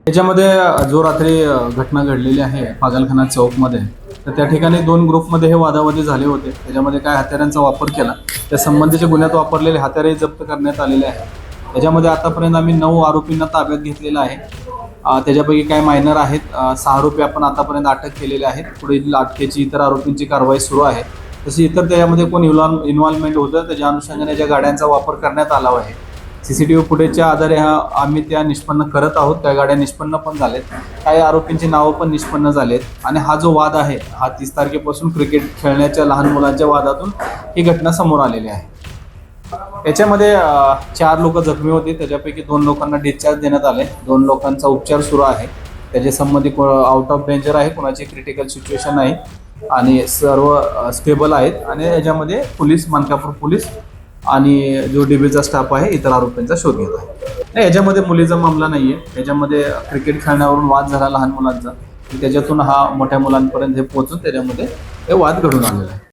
याच्यामध्ये जो रात्री घटना घडलेली आहे पागलखाना चौकमध्ये, तर त्या ठिकाणी 2 ग्रुपमध्ये हे वादावादी झाले होते. त्याच्यामध्ये काय हत्यारांचा वापर केला, त्या संबंधीच्या गुन्ह्यात वापरलेले हत्यारही जप्त करण्यात आलेले आहे. त्याच्यामध्ये आतापर्यंत आम्ही 9 आरोपींना ताब्यात घेतलेलं आहे. त्याच्यापैकी काही मायनर आहेत. 6 आरोपी आपण आतापर्यंत अटक केलेले आहेत. पुढील अटकेची इतर आरोपींची कारवाई सुरू आहे. तशी इतर त्यामध्ये कोण इन्व्हॉल्वमेंट होतं त्याच्या अनुषंगाने ज्या गाड्यांचा वापर करण्यात आला आहे, CCTV फुटेजच्या आधारे आम्ही त्या निष्पन्न करत आहोत. त्या गाड्या निष्पन्न पण झालेत, काही आरोपींची नावं पण निष्पन्न झालेत. आणि हा जो वाद आहे हा 30 तारखेपासून क्रिकेट खेळण्याच्या लहान मुलांच्या वादातून ही घटना समोर आलेली आहे. याच्यामध्ये 4 लोक जखमी होते. त्याच्यापैकी 2 लोकांना डिस्चार्ज देण्यात आले. 2 लोकांचा उपचार सुरू आहे. त्याचे संबंधी आउट ऑफ डेंजर आहे, कोणाची क्रिटिकल सिच्युएशन नाही आणि सर्व स्टेबल आहेत. आणि याच्यामध्ये पोलीस, मानकापूर पोलीस आणि जो डीबीचा स्टाफ आहे इतर आरोपींचा शोध घेत आहे. याच्यामध्ये मुलीचा मामला नाही आहे. याच्यामध्ये क्रिकेट खेळण्यावरून वाद झाला लहान मुलांचा, त्याच्यातून हा मोठ्या मुलांपर्यंत हे पोहोचून त्याच्यामध्ये हे वाद घडून आलेला आहे.